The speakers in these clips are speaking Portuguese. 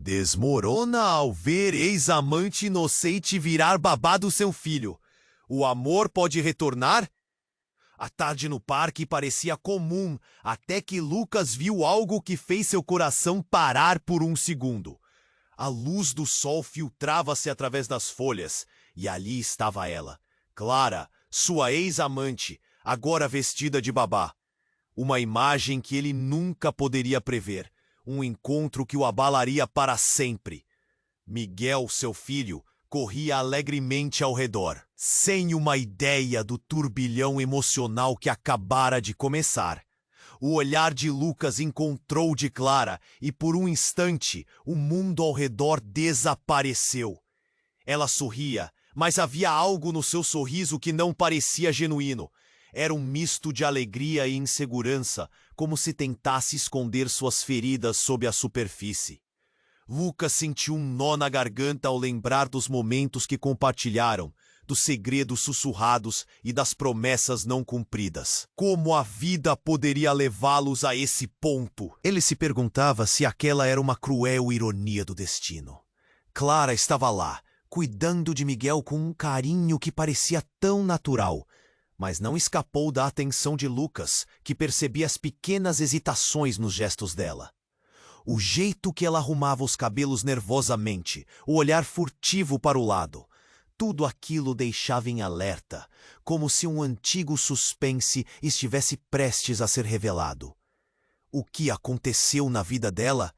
desmorona ao ver ex-amante inocente virar babá do seu filho. O amor pode retornar? A tarde no parque parecia comum, até que Lucas viu algo que fez seu coração parar por um segundo. A luz do sol filtrava-se através das folhas, e ali estava ela, Clara, sua ex-amante, agora vestida de babá. Uma imagem que ele nunca poderia prever, um encontro que o abalaria para sempre. Miguel, seu filho, corria alegremente ao redor, sem uma ideia do turbilhão emocional que acabara de começar. O olhar de Lucas encontrou o de Clara e, por um instante, o mundo ao redor desapareceu. Ela sorria, mas havia algo no seu sorriso que não parecia genuíno. Era um misto de alegria e insegurança, como se tentasse esconder suas feridas sob a superfície. Lucas sentiu um nó na garganta ao lembrar dos momentos que compartilharam, dos segredos sussurrados e das promessas não cumpridas. Como a vida poderia levá-los a esse ponto? Ele se perguntava se aquela era uma cruel ironia do destino. Clara estava lá, cuidando de Miguel com um carinho que parecia tão natural, mas não escapou da atenção de Lucas, que percebia as pequenas hesitações nos gestos dela. O jeito que ela arrumava os cabelos nervosamente, o olhar furtivo para o lado, tudo aquilo deixava em alerta, como se um antigo suspense estivesse prestes a ser revelado. O que aconteceu na vida dela?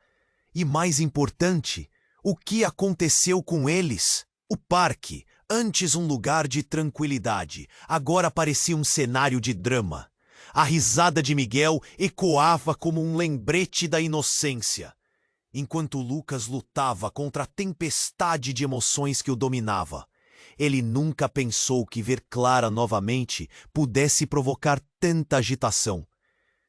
E mais importante, o que aconteceu com eles? O parque, antes um lugar de tranquilidade, agora parecia um cenário de drama. A risada de Miguel ecoava como um lembrete da inocência, enquanto Lucas lutava contra a tempestade de emoções que o dominava. Ele nunca pensou que ver Clara novamente pudesse provocar tanta agitação.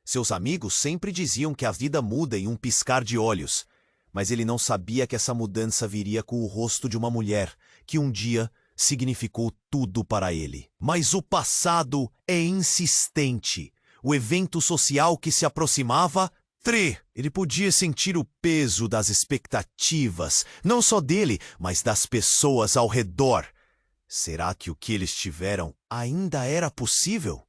Seus amigos sempre diziam que a vida muda em um piscar de olhos, mas ele não sabia que essa mudança viria com o rosto de uma mulher que um dia significou tudo para ele. Mas o passado é insistente. O evento social que se aproximava, ele podia sentir o peso das expectativas, não só dele, mas das pessoas ao redor. Será que o que eles tiveram ainda era possível?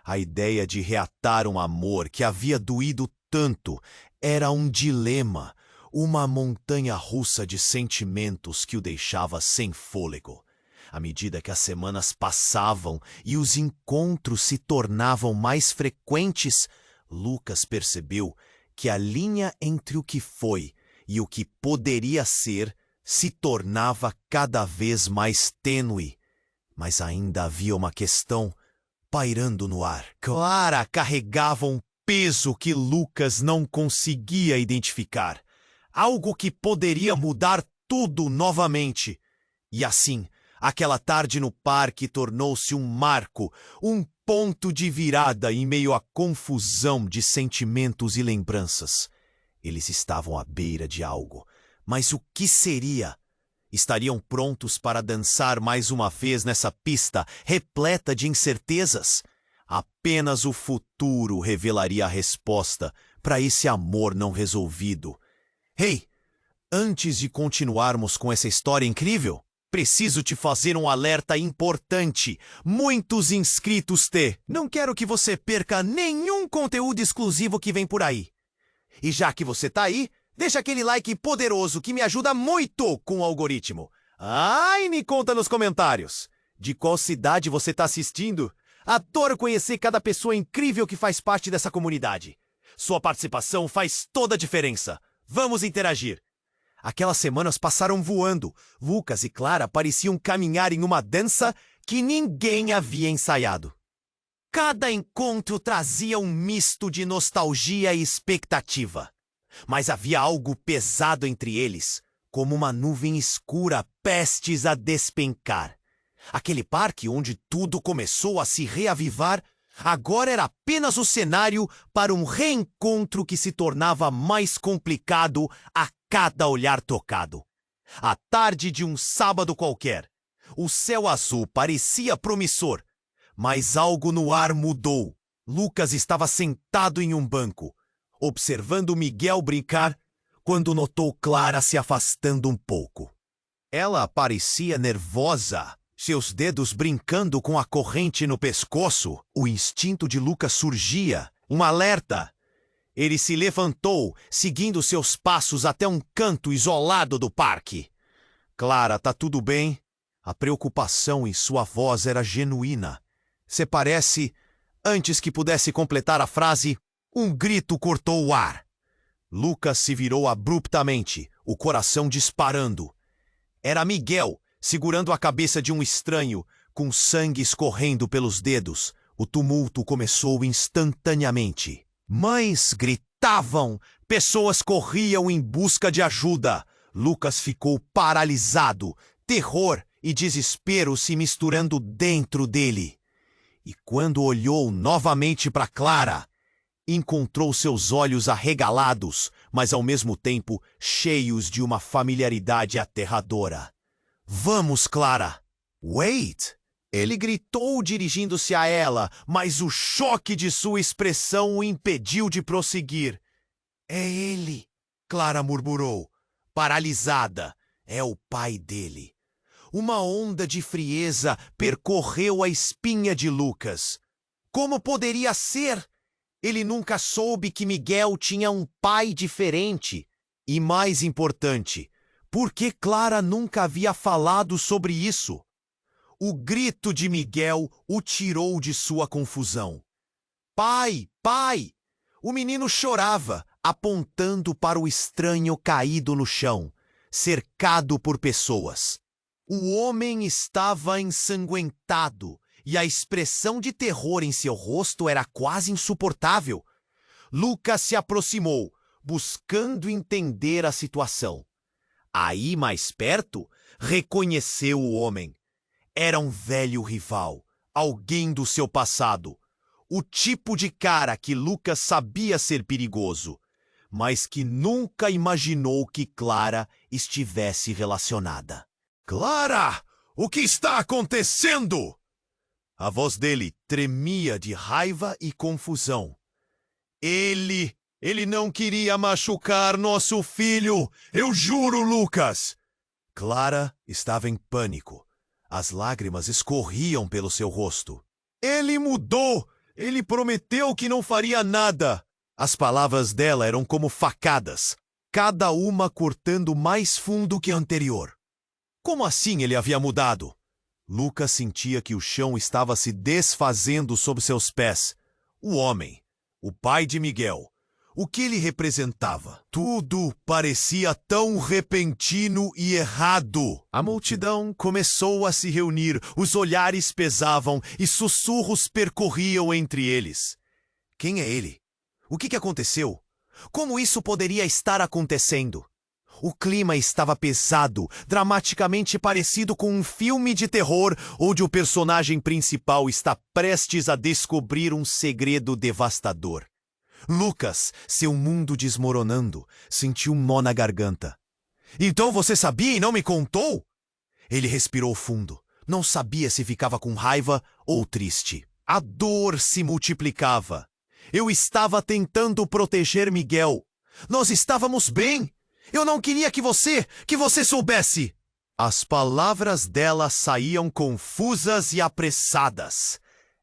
A ideia de reatar um amor que havia doído tanto era um dilema, uma montanha-russa de sentimentos que o deixava sem fôlego. À medida que as semanas passavam e os encontros se tornavam mais frequentes, Lucas percebeu que a linha entre o que foi e o que poderia ser se tornava cada vez mais tênue. Mas ainda havia uma questão pairando no ar. Clara carregava um peso que Lucas não conseguia identificar. Algo que poderia mudar tudo novamente. E assim, aquela tarde no parque tornou-se um marco, um ponto de virada em meio à confusão de sentimentos e lembranças. Eles estavam à beira de algo, mas o que seria? Estariam prontos para dançar mais uma vez nessa pista repleta de incertezas? Apenas o futuro revelaria a resposta para esse amor não resolvido. Hey, antes de continuarmos com essa história incrível, preciso te fazer um alerta importante. Muitos inscritos Não quero que você perca nenhum conteúdo exclusivo que vem por aí. E já que você tá aí, deixa aquele like poderoso que me ajuda muito com o algoritmo. E me conta nos comentários. De qual cidade você tá assistindo? Adoro conhecer cada pessoa incrível que faz parte dessa comunidade. Sua participação faz toda a diferença. Vamos interagir. Aquelas semanas passaram voando. Lucas e Clara pareciam caminhar em uma dança que ninguém havia ensaiado. Cada encontro trazia um misto de nostalgia e expectativa. Mas havia algo pesado entre eles, como uma nuvem escura prestes a despencar. Aquele parque onde tudo começou a se reavivar, agora era apenas o cenário para um reencontro que se tornava mais complicado a cada olhar tocado. À tarde de um sábado qualquer, o céu azul parecia promissor, mas algo no ar mudou. Lucas estava sentado em um banco, observando Miguel brincar quando notou Clara se afastando um pouco. Ela parecia nervosa, seus dedos brincando com a corrente no pescoço. O instinto de Lucas surgia, um alerta. Ele se levantou, seguindo seus passos até um canto isolado do parque. Clara, tá tudo bem? A preocupação em sua voz era genuína. Cê parece... Antes que pudesse completar a frase, um grito cortou o ar. Lucas se virou abruptamente, o coração disparando. Era Miguel, segurando a cabeça de um estranho, com sangue escorrendo pelos dedos. O tumulto começou instantaneamente. Mães gritavam, pessoas corriam em busca de ajuda. Lucas ficou paralisado, terror e desespero se misturando dentro dele. E quando olhou novamente para Clara, encontrou seus olhos arregalados, mas ao mesmo tempo cheios de uma familiaridade aterradora. Vamos, Clara! Wait! Ele gritou dirigindo-se a ela, mas o choque de sua expressão o impediu de prosseguir. É ele! Clara murmurou, paralisada. É o pai dele. Uma onda de frieza percorreu a espinha de Lucas. Como poderia ser? Ele nunca soube que Miguel tinha um pai diferente. E mais importante, por que Clara nunca havia falado sobre isso? O grito de Miguel o tirou de sua confusão. Pai! Pai! O menino chorava, apontando para o estranho caído no chão, cercado por pessoas. O homem estava ensanguentado e a expressão de terror em seu rosto era quase insuportável. Lucas se aproximou, buscando entender a situação. Aí, mais perto, reconheceu o homem. Era um velho rival, alguém do seu passado. O tipo de cara que Lucas sabia ser perigoso, mas que nunca imaginou que Clara estivesse relacionada. Clara! O que está acontecendo? A voz dele tremia de raiva e confusão. Ele não queria machucar nosso filho! Eu juro, Lucas! Clara estava em pânico. As lágrimas escorriam pelo seu rosto. Ele mudou! Ele prometeu que não faria nada! As palavras dela eram como facadas, cada uma cortando mais fundo que a anterior. Como assim ele havia mudado? Lucas sentia que o chão estava se desfazendo sob seus pés. O homem, o pai de Miguel, o que ele representava? Tudo parecia tão repentino e errado. A multidão começou a se reunir, os olhares pesavam e sussurros percorriam entre eles. Quem é ele? O que aconteceu? Como isso poderia estar acontecendo? O clima estava pesado, dramaticamente parecido com um filme de terror onde o personagem principal está prestes a descobrir um segredo devastador. Lucas, seu mundo desmoronando, sentiu um nó na garganta. Então você sabia e não me contou? Ele respirou fundo. Não sabia se ficava com raiva ou triste. A dor se multiplicava. Eu estava tentando proteger Miguel. Nós estávamos bem. Eu não queria que você soubesse. As palavras dela saíam confusas e apressadas.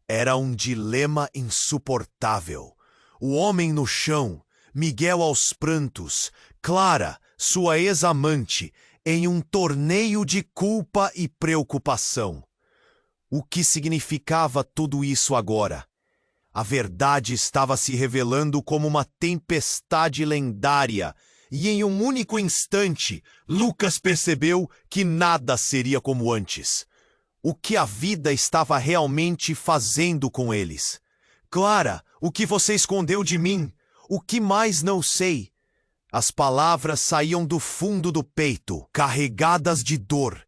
Era um dilema insuportável. O homem no chão, Miguel aos prantos, Clara, sua ex-amante, em um torneio de culpa e preocupação. O que significava tudo isso agora? A verdade estava se revelando como uma tempestade lendária, e em um único instante, Lucas percebeu que nada seria como antes. O que a vida estava realmente fazendo com eles? Clara, o que você escondeu de mim? O que mais não sei? As palavras saíam do fundo do peito, carregadas de dor.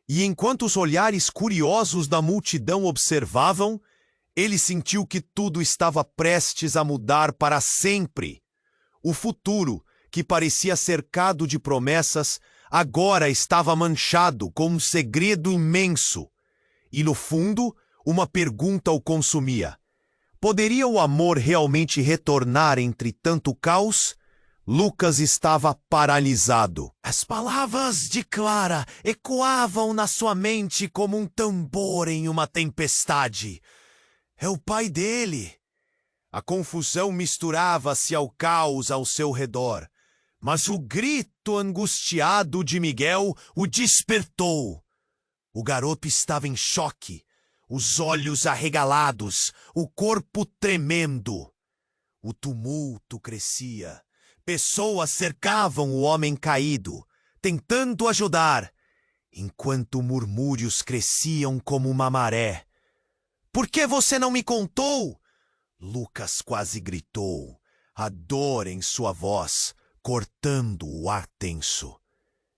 E enquanto os olhares curiosos da multidão observavam, ele sentiu que tudo estava prestes a mudar para sempre. O futuro, que parecia cercado de promessas, agora estava manchado com um segredo imenso. E no fundo, uma pergunta o consumia. Poderia o amor realmente retornar entre tanto caos? Lucas estava paralisado. As palavras de Clara ecoavam na sua mente como um tambor em uma tempestade. É o pai dele. A confusão misturava-se ao caos ao seu redor, mas o grito angustiado de Miguel o despertou. O garoto estava em choque, os olhos arregalados, o corpo tremendo. O tumulto crescia. Pessoas cercavam o homem caído, tentando ajudar, enquanto murmúrios cresciam como uma maré. "Por que você não me contou?" Lucas quase gritou, a dor em sua voz, cortando o ar tenso.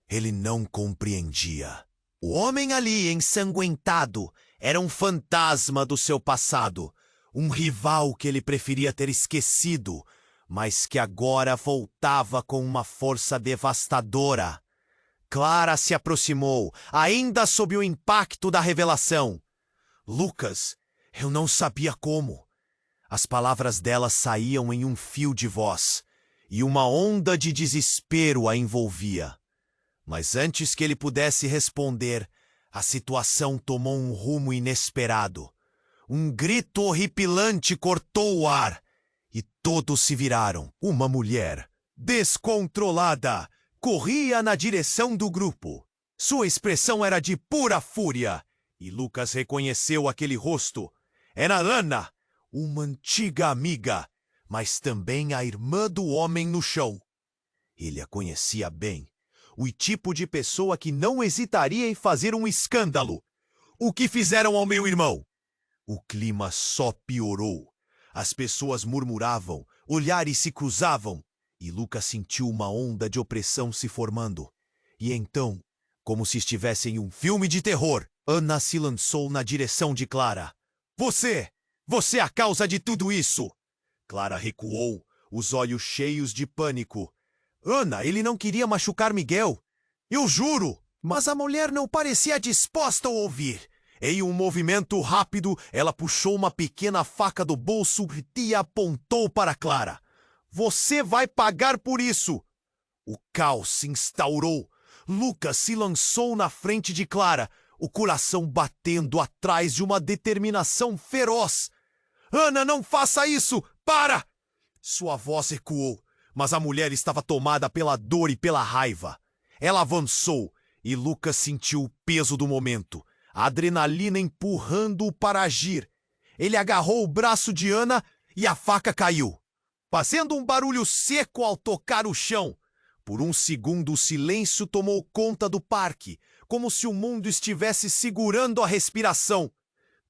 Ele não compreendia. O homem ali, ensanguentado, era um fantasma do seu passado, um rival que ele preferia ter esquecido, mas que agora voltava com uma força devastadora. Clara se aproximou, ainda sob o impacto da revelação. "Lucas, eu não sabia como." As palavras dela saíam em um fio de voz, e uma onda de desespero a envolvia. Mas antes que ele pudesse responder, a situação tomou um rumo inesperado. Um grito horripilante cortou o ar, e todos se viraram. Uma mulher, descontrolada, corria na direção do grupo. Sua expressão era de pura fúria, e Lucas reconheceu aquele rosto. Era Ana, uma antiga amiga, mas também a irmã do homem no chão. Ele a conhecia bem, o tipo de pessoa que não hesitaria em fazer um escândalo. "O que fizeram ao meu irmão?" O clima só piorou. As pessoas murmuravam, olhares se cruzavam, e Lucas sentiu uma onda de opressão se formando. E então, como se estivesse em um filme de terror, Ana se lançou na direção de Clara. Você é a causa de tudo isso!" Clara recuou, os olhos cheios de pânico. "Ana, ele não queria machucar Miguel. Eu juro!" Mas a mulher não parecia disposta a ouvir. Em um movimento rápido, ela puxou uma pequena faca do bolso e apontou para Clara. "Você vai pagar por isso!" O caos se instaurou. Lucas se lançou na frente de Clara, o coração batendo atrás de uma determinação feroz. "Ana, não faça isso! Para!" Sua voz ecoou, mas a mulher estava tomada pela dor e pela raiva. Ela avançou, e Lucas sentiu o peso do momento, a adrenalina empurrando-o para agir. Ele agarrou o braço de Ana e a faca caiu, fazendo um barulho seco ao tocar o chão. Por um segundo o silêncio tomou conta do parque, como se o mundo estivesse segurando a respiração.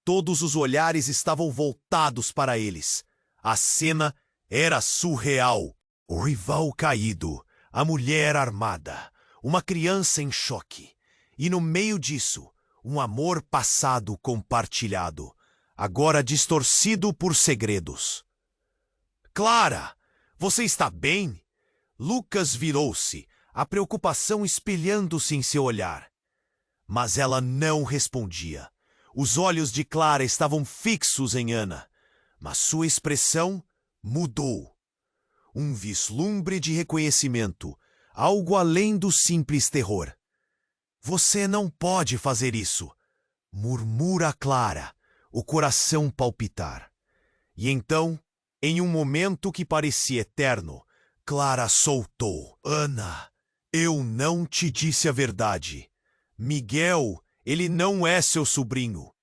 Todos os olhares estavam voltados para eles. A cena era surreal. O rival caído, a mulher armada, uma criança em choque. E no meio disso, um amor passado compartilhado, agora distorcido por segredos. "Clara, você está bem?" Lucas virou-se, a preocupação espelhando-se em seu olhar. Mas ela não respondia. Os olhos de Clara estavam fixos em Ana, mas sua expressão mudou. Um vislumbre de reconhecimento, algo além do simples terror. "Você não pode fazer isso", murmura Clara, o coração palpitar. E então, em um momento que parecia eterno, Clara soltou. "Ana, eu não te disse a verdade. Miguel, ele não é seu sobrinho.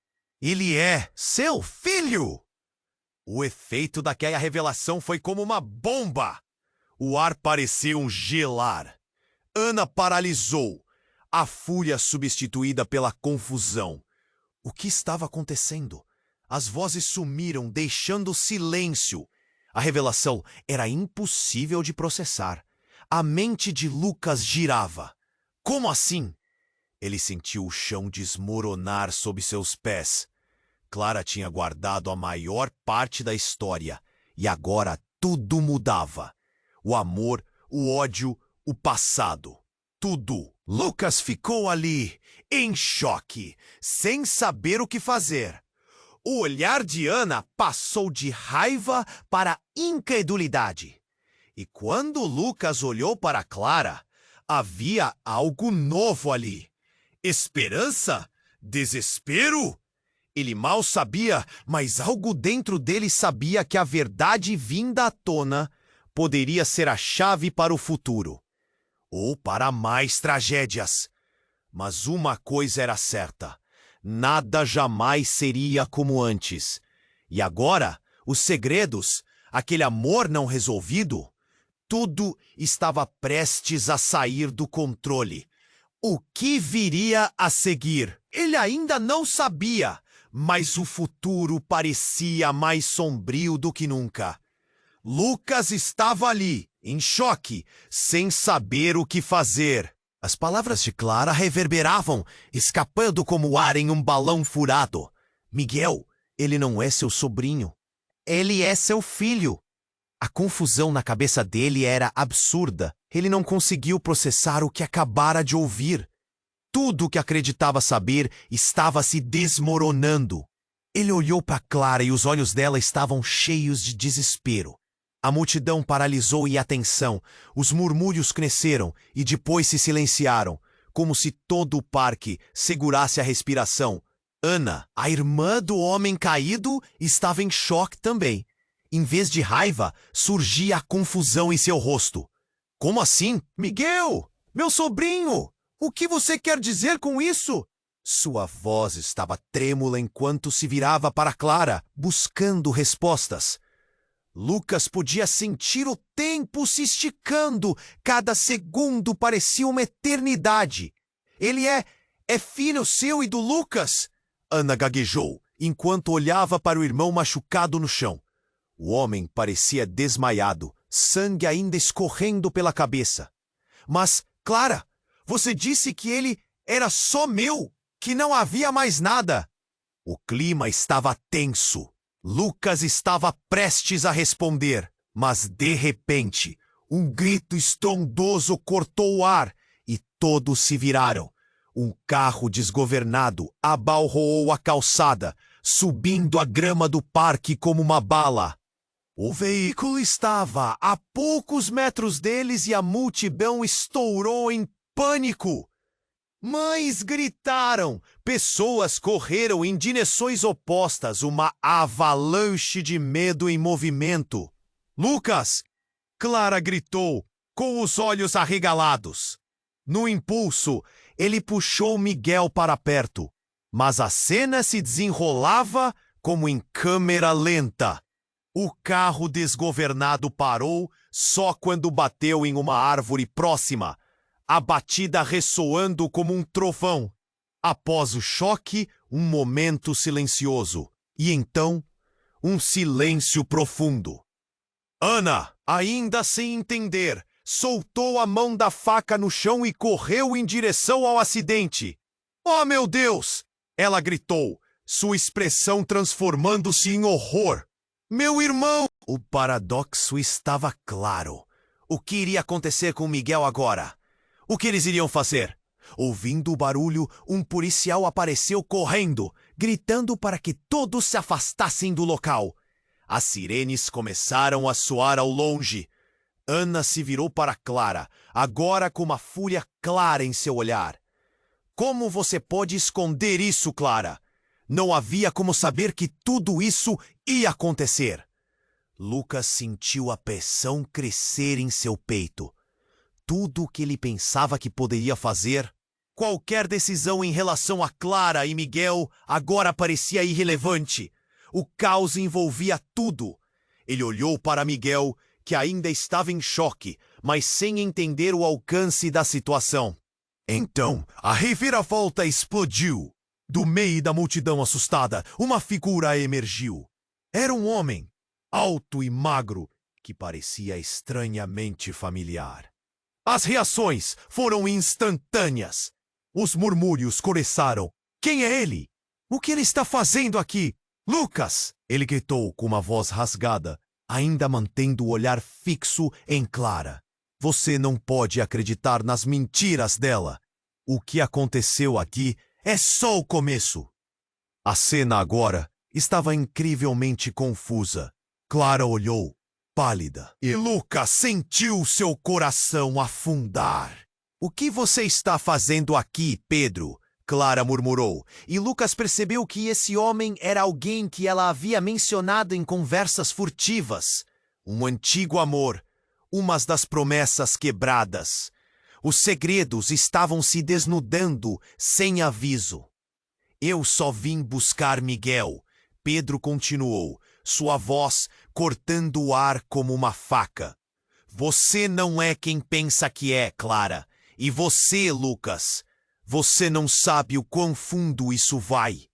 Ele é seu filho!" O efeito daquela revelação foi como uma bomba. O ar pareceu gelar. Ana paralisou, a fúria substituída pela confusão. O que estava acontecendo? As vozes sumiram, deixando silêncio. A revelação era impossível de processar. A mente de Lucas girava. Como assim? Ele sentiu o chão desmoronar sob seus pés. Clara tinha guardado a maior parte da história, e agora tudo mudava. O amor, o ódio, o passado. Tudo. Lucas ficou ali, em choque, sem saber o que fazer. O olhar de Ana passou de raiva para incredulidade. E quando Lucas olhou para Clara, havia algo novo ali. Esperança? Desespero? Ele mal sabia, mas algo dentro dele sabia que a verdade vinda à tona poderia ser a chave para o futuro. Ou para mais tragédias. Mas uma coisa era certa: nada jamais seria como antes. E agora, os segredos, aquele amor não resolvido, tudo estava prestes a sair do controle. O que viria a seguir? Ele ainda não sabia, mas o futuro parecia mais sombrio do que nunca. Lucas estava ali, em choque, sem saber o que fazer. As palavras de Clara reverberavam, escapando como ar em um balão furado. Miguel, ele não é seu sobrinho. Ele é seu filho. A confusão na cabeça dele era absurda. Ele não conseguiu processar o que acabara de ouvir. Tudo o que acreditava saber estava se desmoronando. Ele olhou para Clara e os olhos dela estavam cheios de desespero. A multidão paralisou e a tensão. Os murmúrios cresceram e depois se silenciaram, como se todo o parque segurasse a respiração. Ana, a irmã do homem caído, estava em choque também. Em vez de raiva, surgia a confusão em seu rosto. Como assim? Miguel! Meu sobrinho! O que você quer dizer com isso? Sua voz estava trêmula enquanto se virava para Clara, buscando respostas. Lucas podia sentir o tempo se esticando. Cada segundo parecia uma eternidade. Ele é filho seu e do Lucas? Ana gaguejou, enquanto olhava para o irmão machucado no chão. O homem parecia desmaiado, sangue ainda escorrendo pela cabeça. Mas, Clara, você disse que ele era só meu, que não havia mais nada. O clima estava tenso. Lucas estava prestes a responder, mas de repente, um grito estrondoso cortou o ar e todos se viraram. Um carro desgovernado abalroou a calçada, subindo a grama do parque como uma bala. O veículo estava a poucos metros deles e a multidão estourou em pânico. Mães gritaram, pessoas correram em direções opostas, uma avalanche de medo em movimento. Lucas! Clara gritou, com os olhos arregalados. No impulso, ele puxou Miguel para perto, mas a cena se desenrolava como em câmera lenta. O carro desgovernado parou só quando bateu em uma árvore próxima, a batida ressoando como um trovão. Após o choque, um momento silencioso. E então, um silêncio profundo. Ana, ainda sem entender, soltou a mão da faca no chão e correu em direção ao acidente. Oh, meu Deus! Ela gritou, sua expressão transformando-se em horror. Meu irmão! O paradoxo estava claro. O que iria acontecer com Miguel agora? O que eles iriam fazer? Ouvindo o barulho, um policial apareceu correndo, gritando para que todos se afastassem do local. As sirenes começaram a soar ao longe. Ana se virou para Clara, agora com uma fúria clara em seu olhar. Como você pode esconder isso, Clara? Não havia como saber que tudo isso ia acontecer. Lucas sentiu a pressão crescer em seu peito. Tudo o que ele pensava que poderia fazer, qualquer decisão em relação a Clara e Miguel agora parecia irrelevante. O caos envolvia tudo. Ele olhou para Miguel, que ainda estava em choque, mas sem entender o alcance da situação. Então, a reviravolta explodiu. Do meio da multidão assustada, uma figura emergiu. Era um homem, alto e magro, que parecia estranhamente familiar. As reações foram instantâneas. Os murmúrios começaram. Quem é ele? O que ele está fazendo aqui? Lucas! Ele gritou com uma voz rasgada, ainda mantendo o olhar fixo em Clara. Você não pode acreditar nas mentiras dela. O que aconteceu aqui é só o começo. A cena agora estava incrivelmente confusa. Clara olhou. pálida. E Lucas sentiu seu coração afundar. O que você está fazendo aqui, Pedro? Clara murmurou, e Lucas percebeu que esse homem era alguém que ela havia mencionado em conversas furtivas. Um antigo amor, umas das promessas quebradas. Os segredos estavam se desnudando sem aviso. Eu só vim buscar Miguel, Pedro continuou, sua voz cortando o ar como uma faca. Você não é quem pensa que é, Clara. E você, Lucas, você não sabe o quão fundo isso vai.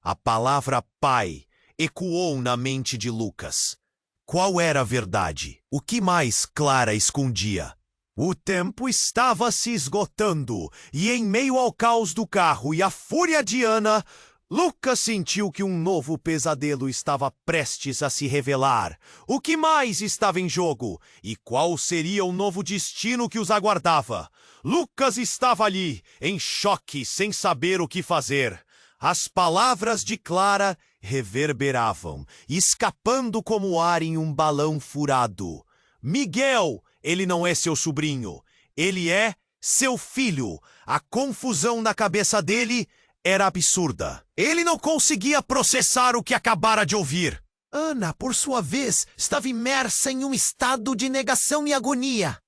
A palavra pai ecoou na mente de Lucas. Qual era a verdade? O que mais Clara escondia? O tempo estava se esgotando, e em meio ao caos do carro e à fúria de Ana, Lucas sentiu que um novo pesadelo estava prestes a se revelar. O que mais estava em jogo? E qual seria o novo destino que os aguardava? Lucas estava ali, em choque, sem saber o que fazer. As palavras de Clara reverberavam, escapando como ar em um balão furado. Miguel, ele não é seu sobrinho. Ele é seu filho. A confusão na cabeça dele era absurda. Ele não conseguia processar o que acabara de ouvir. Ana, por sua vez, estava imersa em um estado de negação e agonia.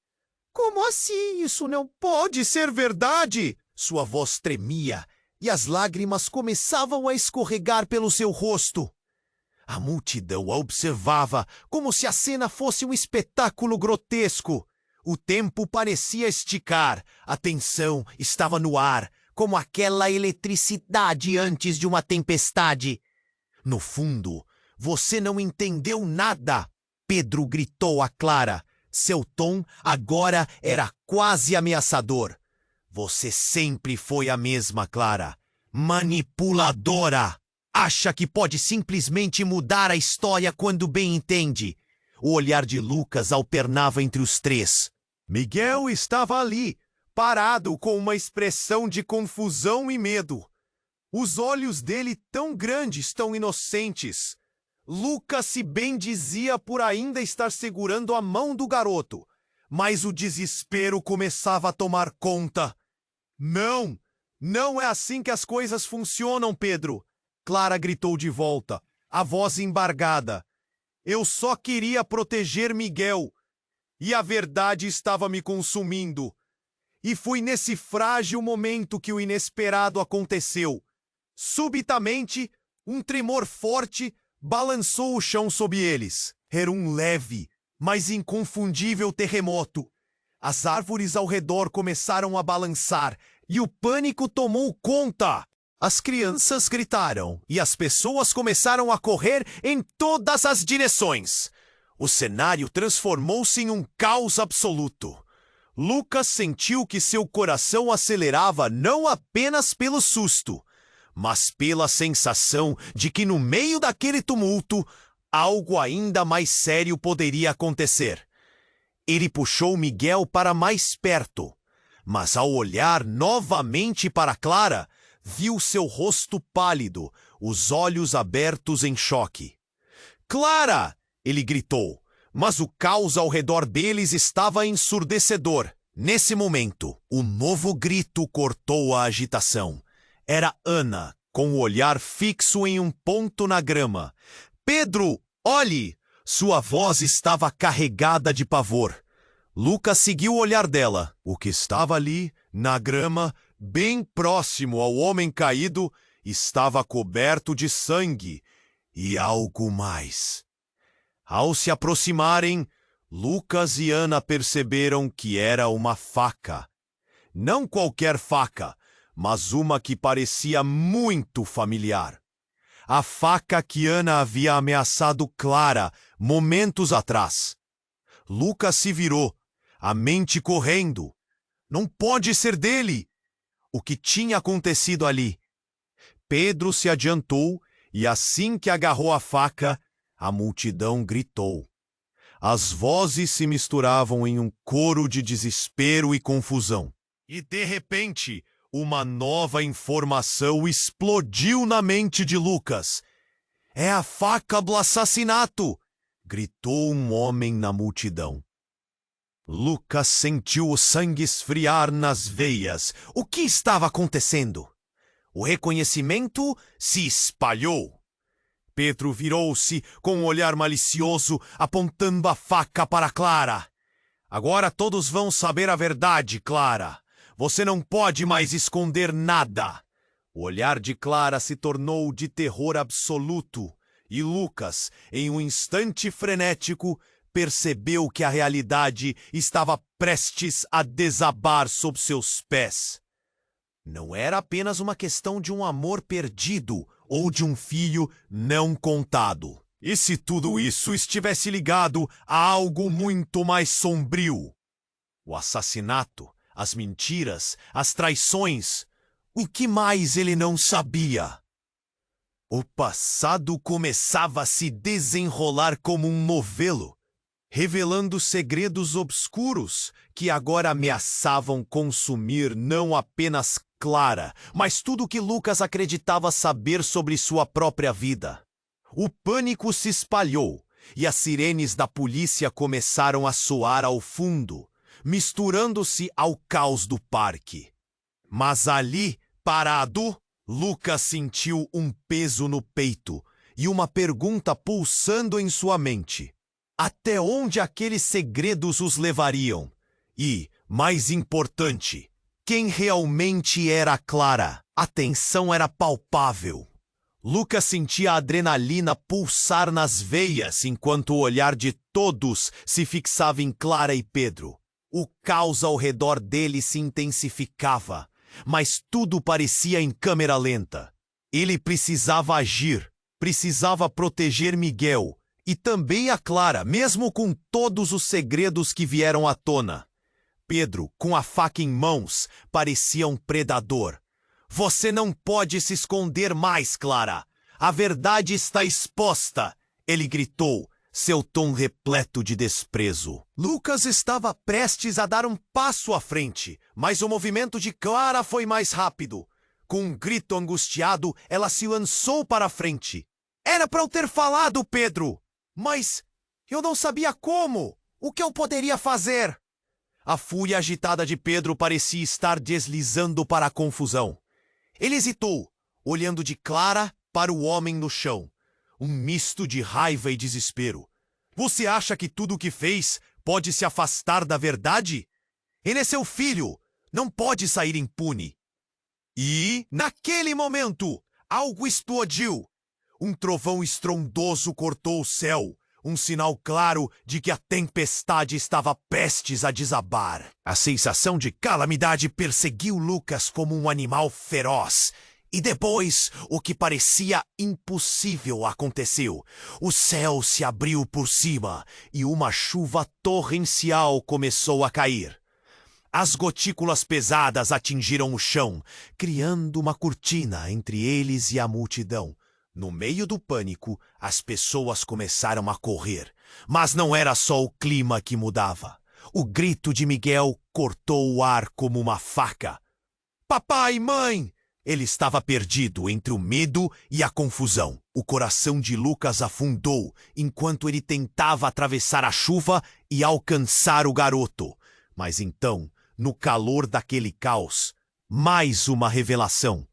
Como assim? Isso não pode ser verdade! Sua voz tremia e as lágrimas começavam a escorregar pelo seu rosto. A multidão a observava como se a cena fosse um espetáculo grotesco. O tempo parecia esticar, a tensão estava no ar, como aquela eletricidade antes de uma tempestade. No fundo, você não entendeu nada, Pedro gritou a Clara. Seu tom agora era quase ameaçador. Você sempre foi a mesma, Clara. Manipuladora. Acha que pode simplesmente mudar a história quando bem entende. O olhar de Lucas alternava entre os três. Miguel estava ali, parado com uma expressão de confusão e medo. Os olhos dele tão grandes, tão inocentes. Lucas se bendizia por ainda estar segurando a mão do garoto, mas o desespero começava a tomar conta. Não, não é assim que as coisas funcionam, Pedro. Clara gritou de volta, a voz embargada. Eu só queria proteger Miguel, e a verdade estava me consumindo. E foi nesse frágil momento que o inesperado aconteceu. Subitamente, um tremor forte balançou o chão sob eles. Era um leve, mas inconfundível terremoto. As árvores ao redor começaram a balançar e o pânico tomou conta. As crianças gritaram e as pessoas começaram a correr em todas as direções. O cenário transformou-se em um caos absoluto. Lucas sentiu que seu coração acelerava não apenas pelo susto, mas pela sensação de que no meio daquele tumulto, algo ainda mais sério poderia acontecer. Ele puxou Miguel para mais perto, mas ao olhar novamente para Clara, viu seu rosto pálido, os olhos abertos em choque. Clara! Ele gritou, mas o caos ao redor deles estava ensurdecedor. Nesse momento, o novo grito cortou a agitação. Era Ana, com o olhar fixo em um ponto na grama. Pedro, olhe! Sua voz estava carregada de pavor. Lucas seguiu o olhar dela. O que estava ali, na grama, bem próximo ao homem caído, estava coberto de sangue e algo mais. Ao se aproximarem, Lucas e Ana perceberam que era uma faca. Não qualquer faca, mas uma que parecia muito familiar. A faca que Ana havia ameaçado Clara momentos atrás. Lucas se virou, a mente correndo. Não pode ser dele! O que tinha acontecido ali? Pedro se adiantou e assim que agarrou a faca, a multidão gritou. As vozes se misturavam em um coro de desespero e confusão. E de repente, uma nova informação explodiu na mente de Lucas. É a faca do assassinato! gritou um homem na multidão. Lucas sentiu o sangue esfriar nas veias. O que estava acontecendo? O reconhecimento se espalhou. Pedro virou-se com um olhar malicioso, apontando a faca para Clara. Agora todos vão saber a verdade, Clara. Você não pode mais esconder nada. O olhar de Clara se tornou de terror absoluto, e Lucas, em um instante frenético, percebeu que a realidade estava prestes a desabar sob seus pés. Não era apenas uma questão de um amor perdido ou de um filho não contado. E se tudo isso estivesse ligado a algo muito mais sombrio? O assassinato, as mentiras, as traições. O que mais ele não sabia? O passado começava a se desenrolar como um novelo, revelando segredos obscuros que agora ameaçavam consumir não apenas Clara, mas tudo o que Lucas acreditava saber sobre sua própria vida. O pânico se espalhou e as sirenes da polícia começaram a soar ao fundo, misturando-se ao caos do parque. Mas ali, parado, Lucas sentiu um peso no peito e uma pergunta pulsando em sua mente. Até onde aqueles segredos os levariam? E, mais importante, quem realmente era Clara? A tensão era palpável. Lucas sentia a adrenalina pulsar nas veias enquanto o olhar de todos se fixava em Clara e Pedro. O caos ao redor dele se intensificava, mas tudo parecia em câmera lenta. Ele precisava agir, precisava proteger Miguel e também a Clara, mesmo com todos os segredos que vieram à tona. Pedro, com a faca em mãos, parecia um predador. Você não pode se esconder mais, Clara. A verdade está exposta, ele gritou, seu tom repleto de desprezo. Lucas estava prestes a dar um passo à frente, mas o movimento de Clara foi mais rápido. Com um grito angustiado, ela se lançou para a frente. Era para eu ter falado, Pedro! Mas eu não sabia como! O que eu poderia fazer? A fúria agitada de Pedro parecia estar deslizando para a confusão. Ele hesitou, olhando de Clara para o homem no chão. Um misto de raiva e desespero. Você acha que tudo o que fez pode se afastar da verdade? Ele é seu filho, não pode sair impune. E, naquele momento, algo explodiu. Um trovão estrondoso cortou o céu, um sinal claro de que a tempestade estava prestes a desabar. A sensação de calamidade perseguiu Lucas como um animal feroz. E depois, o que parecia impossível aconteceu. O céu se abriu por cima e uma chuva torrencial começou a cair. As gotículas pesadas atingiram o chão, criando uma cortina entre eles e a multidão. No meio do pânico, as pessoas começaram a correr. Mas não era só o clima que mudava. O grito de Miguel cortou o ar como uma faca. Papai, mãe! Ele estava perdido entre o medo e a confusão. O coração de Lucas afundou enquanto ele tentava atravessar a chuva e alcançar o garoto. Mas então, no calor daquele caos, mais uma revelação.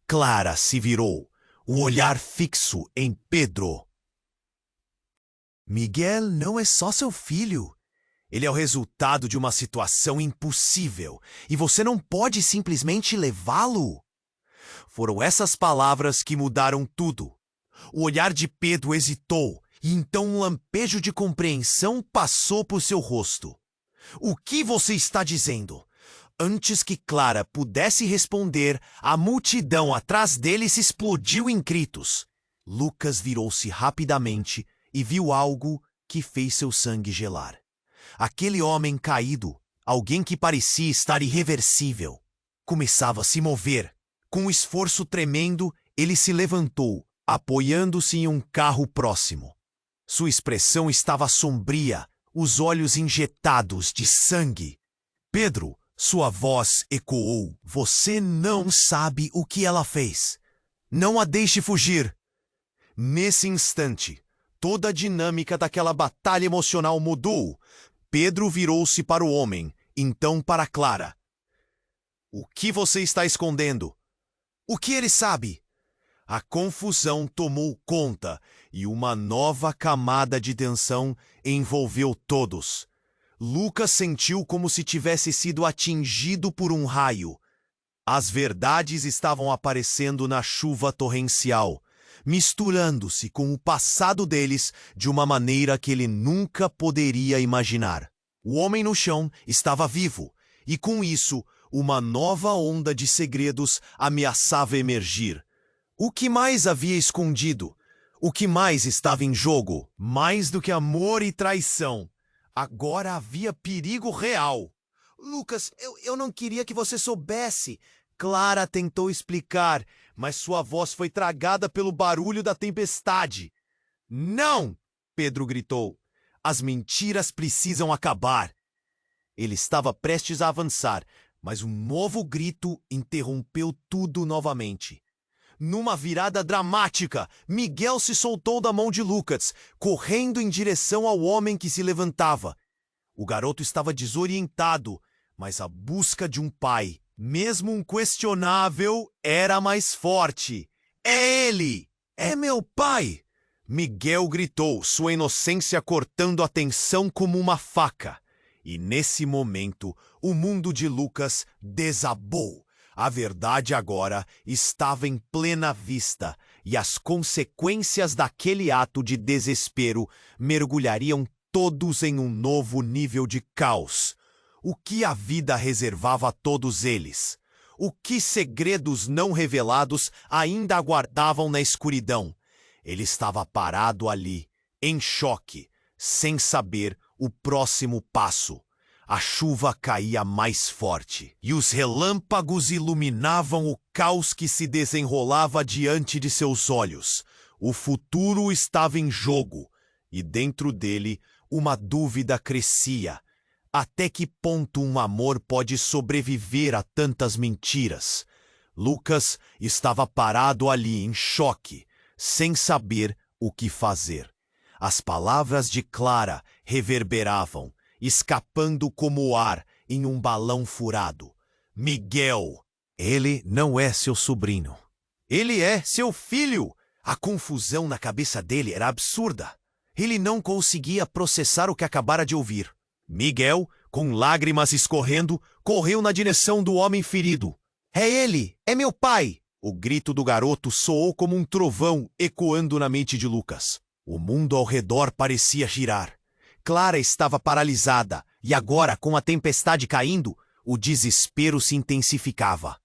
Clara se virou, o olhar fixo em Pedro. Miguel não é só seu filho. Ele é o resultado de uma situação impossível e você não pode simplesmente levá-lo. Foram essas palavras que mudaram tudo. O olhar de Pedro hesitou e então um lampejo de compreensão passou por seu rosto. O que você está dizendo? Antes que Clara pudesse responder, a multidão atrás dele se explodiu em gritos. Lucas virou-se rapidamente e viu algo que fez seu sangue gelar. Aquele homem caído, alguém que parecia estar irreversível, começava a se mover. Com um esforço tremendo, ele se levantou, apoiando-se em um carro próximo. Sua expressão estava sombria, os olhos injetados de sangue. Pedro, sua voz ecoou. Você não sabe o que ela fez. Não a deixe fugir. Nesse instante, Toda a dinâmica daquela batalha emocional mudou. Pedro virou-se para o homem, então para Clara. O que você está escondendo? O que ele sabe? A confusão tomou conta e uma nova camada de tensão envolveu todos. Lucas sentiu como se tivesse sido atingido por um raio. As verdades estavam aparecendo na chuva torrencial, misturando-se com o passado deles de uma maneira que ele nunca poderia imaginar. O homem no chão estava vivo, e com isso, uma nova onda de segredos ameaçava emergir. O que mais havia escondido? O que mais estava em jogo? Mais do que amor e traição. Agora havia perigo real. Lucas, eu não queria que você soubesse. Clara tentou explicar, mas sua voz foi tragada pelo barulho da tempestade. Não! Pedro gritou. As mentiras precisam acabar. Ele estava prestes a avançar, mas um novo grito interrompeu tudo novamente. Numa virada dramática, Miguel se soltou da mão de Lucas, correndo em direção ao homem que se levantava. O garoto estava desorientado, mas a busca de um pai, mesmo inquestionável, era mais forte. É ele! É meu pai! Miguel gritou, sua inocência cortando a tensão como uma faca. E nesse momento, o mundo de Lucas desabou. A verdade agora estava em plena vista, e as consequências daquele ato de desespero mergulhariam todos em um novo nível de caos. O que a vida reservava a todos eles? O que segredos não revelados ainda aguardavam na escuridão? Ele estava parado ali, em choque, sem saber o próximo passo. A chuva caía mais forte, e os relâmpagos iluminavam o caos que se desenrolava diante de seus olhos. O futuro estava em jogo, e dentro dele uma dúvida crescia. Até que ponto um amor pode sobreviver a tantas mentiras? Lucas estava parado ali em choque, sem saber o que fazer. As palavras de Clara reverberavam, escapando como o ar em um balão furado. Miguel, ele não é seu sobrinho. Ele é seu filho! A confusão na cabeça dele era absurda. Ele não conseguia processar o que acabara de ouvir. Miguel, com lágrimas escorrendo, correu na direção do homem ferido. É ele! É meu pai! O grito do garoto soou como um trovão ecoando na mente de Lucas. O mundo ao redor parecia girar. Clara estava paralisada, e agora, com a tempestade caindo, o desespero se intensificava.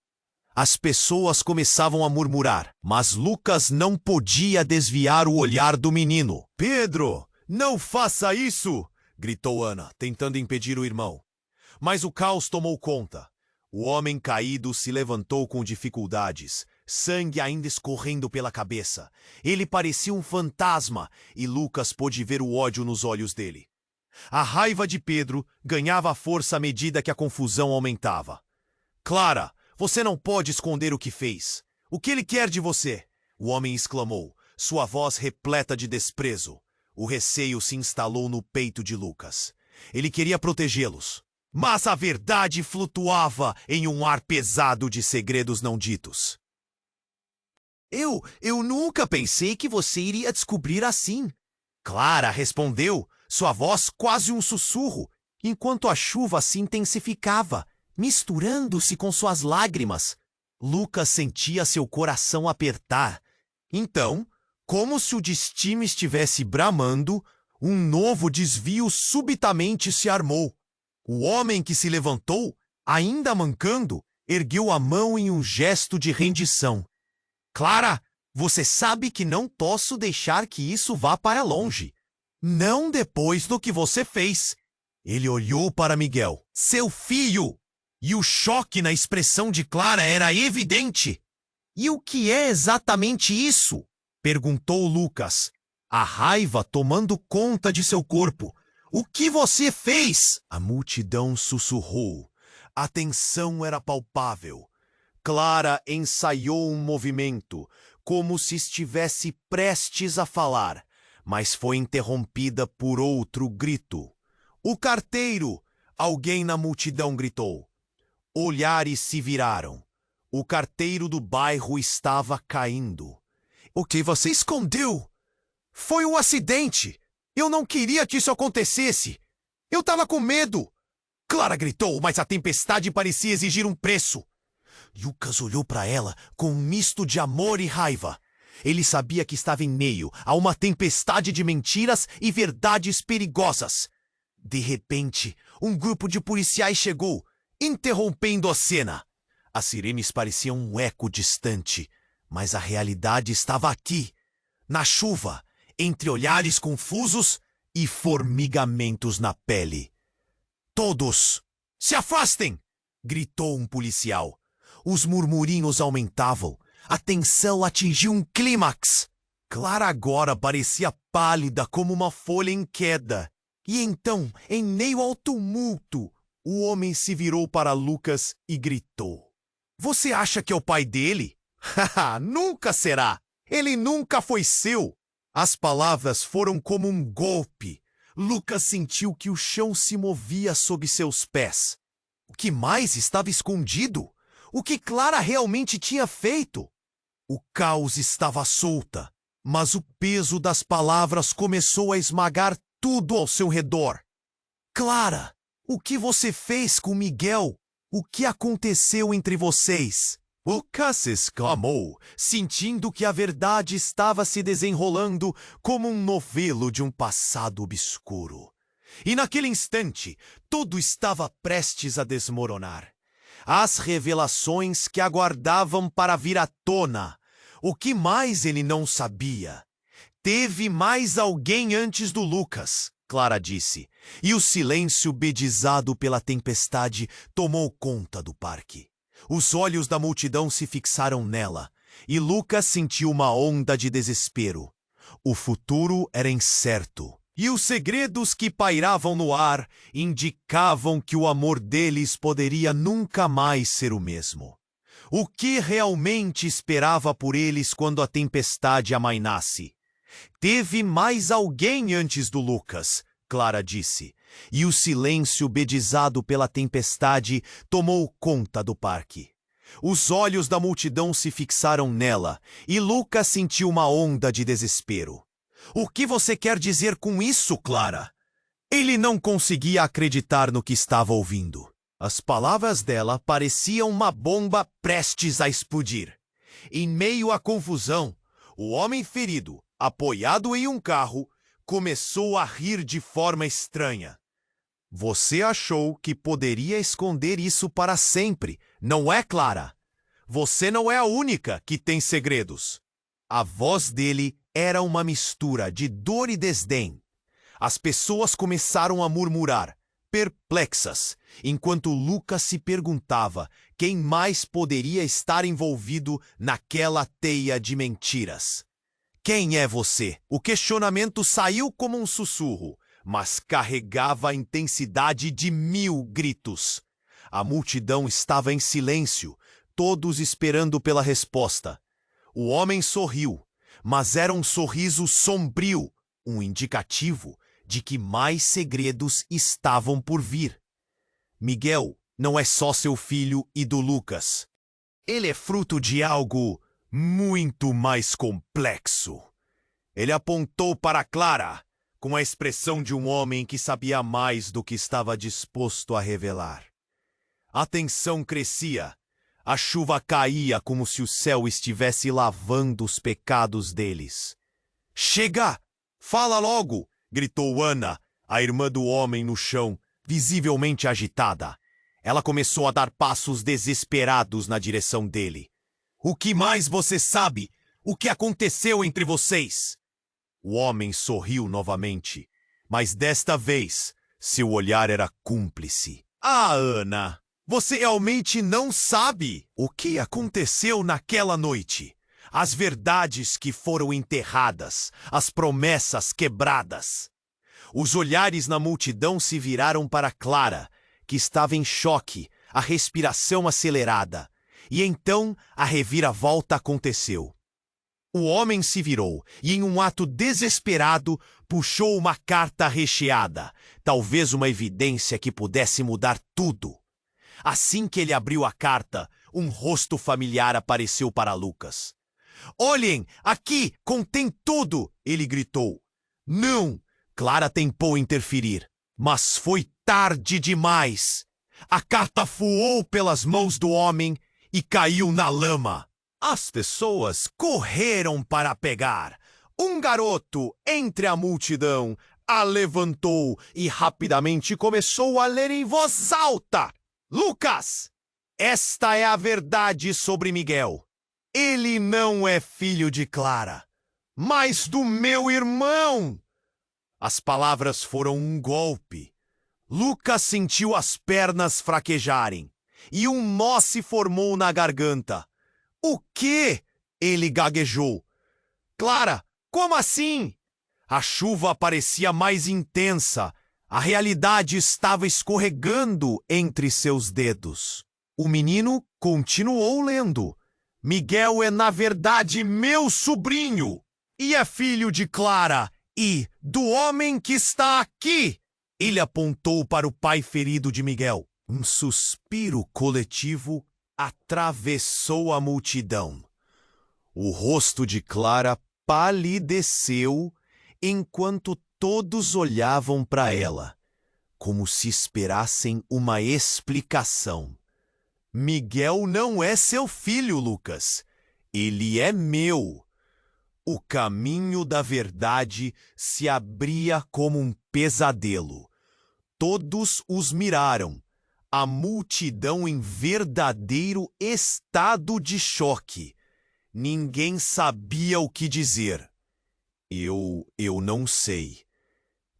As pessoas começavam a murmurar, mas Lucas não podia desviar o olhar do menino. Pedro, não faça isso! Gritou Ana, tentando impedir o irmão. Mas o caos tomou conta. O homem caído se levantou com dificuldades, sangue ainda escorrendo pela cabeça. Ele parecia um fantasma, e Lucas pôde ver o ódio nos olhos dele. A raiva de Pedro ganhava força à medida que a confusão aumentava. Clara, você não pode esconder o que fez. O que ele quer de você? O homem exclamou, sua voz repleta de desprezo. O receio se instalou no peito de Lucas. Ele queria protegê-los. Mas a verdade flutuava em um ar pesado de segredos não ditos. Eu nunca pensei que você iria descobrir assim. Clara respondeu, sua voz quase um sussurro, enquanto a chuva se intensificava, misturando-se com suas lágrimas. Lucas sentia seu coração apertar. Então, como se o destino estivesse bramando, um novo desvio subitamente se armou. O homem que se levantou, ainda mancando, ergueu a mão em um gesto de rendição. Clara, você sabe que não posso deixar que isso vá para longe. Não depois do que você fez. Ele olhou para Miguel, seu filho, e o choque na expressão de Clara era evidente. E o que é exatamente isso? Perguntou Lucas, a raiva tomando conta de seu corpo. O que você fez? A multidão sussurrou. A tensão era palpável. Clara ensaiou um movimento, como se estivesse prestes a falar, mas foi interrompida por outro grito. O carteiro! Alguém na multidão gritou. Olhares se viraram. O carteiro do bairro estava caindo. O que você escondeu? Foi um acidente. Eu não queria que isso acontecesse. Eu estava com medo. Clara gritou, mas a tempestade parecia exigir um preço. Lucas olhou para ela com um misto de amor e raiva. Ele sabia que estava em meio a uma tempestade de mentiras e verdades perigosas. De repente, um grupo de policiais chegou, interrompendo a cena. As sirenes pareciam um eco distante, mas a realidade estava aqui, na chuva, entre olhares confusos e formigamentos na pele. Todos, se afastem! Gritou um policial. Os murmurinhos aumentavam. A tensão atingiu um clímax. Clara agora parecia pálida como uma folha em queda. E então, em meio ao tumulto, o homem se virou para Lucas e gritou. Você acha que é o pai dele? Haha, nunca será! Ele nunca foi seu! As palavras foram como um golpe. Lucas sentiu que o chão se movia sob seus pés. O que mais estava escondido? O que Clara realmente tinha feito? O caos estava solta, mas o peso das palavras começou a esmagar tudo ao seu redor. Clara, o que você fez com Miguel? O que aconteceu entre vocês? Lucas exclamou, sentindo que a verdade estava se desenrolando como um novelo de um passado obscuro. E naquele instante, tudo estava prestes a desmoronar. As revelações que aguardavam para vir à tona. O que mais ele não sabia? Teve mais alguém antes do Lucas, Clara disse, e o silêncio bedizado pela tempestade tomou conta do parque. Os olhos da multidão se fixaram nela, e Lucas sentiu uma onda de desespero. O futuro era incerto, e os segredos que pairavam no ar indicavam que o amor deles poderia nunca mais ser o mesmo. O que realmente esperava por eles quando a tempestade amainasse? Teve mais alguém antes do Lucas, Clara disse, e o silêncio bedizado pela tempestade tomou conta do parque. Os olhos da multidão se fixaram nela, e Lucas sentiu uma onda de desespero. O que você quer dizer com isso, Clara? Ele não conseguia acreditar no que estava ouvindo. As palavras dela pareciam uma bomba prestes a explodir. Em meio à confusão, o homem ferido, apoiado em um carro, começou a rir de forma estranha. Você achou que poderia esconder isso para sempre, não é, Clara? Você não é a única que tem segredos. A voz dele era uma mistura de dor e desdém. As pessoas começaram a murmurar, perplexas, enquanto Lucas se perguntava quem mais poderia estar envolvido naquela teia de mentiras. Quem é você? O questionamento saiu como um sussurro, mas carregava a intensidade de 1000 gritos. A multidão estava em silêncio, todos esperando pela resposta. O homem sorriu, mas era um sorriso sombrio, um indicativo de que mais segredos estavam por vir. Miguel não é só seu filho e do Lucas. Ele é fruto de algo muito mais complexo. Ele apontou para Clara, com a expressão de um homem que sabia mais do que estava disposto a revelar. A tensão crescia. A chuva caía como se o céu estivesse lavando os pecados deles. Chega! Fala logo! Gritou Ana, a irmã do homem no chão, visivelmente agitada. Ela começou a dar passos desesperados na direção dele. O que mais você sabe? O que aconteceu entre vocês? O homem sorriu novamente, mas desta vez seu olhar era cúmplice. Ah, Ana, você realmente não sabe o que aconteceu naquela noite. As verdades que foram enterradas, as promessas quebradas. Os olhares na multidão se viraram para Clara, que estava em choque, a respiração acelerada. E então a reviravolta aconteceu. O homem se virou e, em um ato desesperado, puxou uma carta recheada, talvez uma evidência que pudesse mudar tudo. Assim que ele abriu a carta, um rosto familiar apareceu para Lucas. "Olhem, aqui contém tudo!" ele gritou. "Não!" Clara tentou interferir, mas foi tarde demais. A carta voou pelas mãos do homem e caiu na lama. As pessoas correram para pegar. Um garoto, entre a multidão, a levantou e rapidamente começou a ler em voz alta: "Lucas, esta é a verdade sobre Miguel. Ele não é filho de Clara, mas do meu irmão." As palavras foram um golpe. Lucas sentiu as pernas fraquejarem e um nó se formou na garganta. "O quê?" ele gaguejou. "Clara, como assim?" A chuva parecia mais intensa. A realidade estava escorregando entre seus dedos. O menino continuou lendo. "Miguel é, na verdade, meu sobrinho. E é filho de Clara e do homem que está aqui." Ele apontou para o pai ferido de Miguel. Um suspiro coletivo atravessou a multidão. O rosto de Clara palideceu enquanto todos olhavam para ela, como se esperassem uma explicação. "Miguel não é seu filho, Lucas. Ele é meu." O caminho da verdade se abria como um pesadelo. Todos os miraram, a multidão em verdadeiro estado de choque. Ninguém sabia o que dizer. Eu não sei."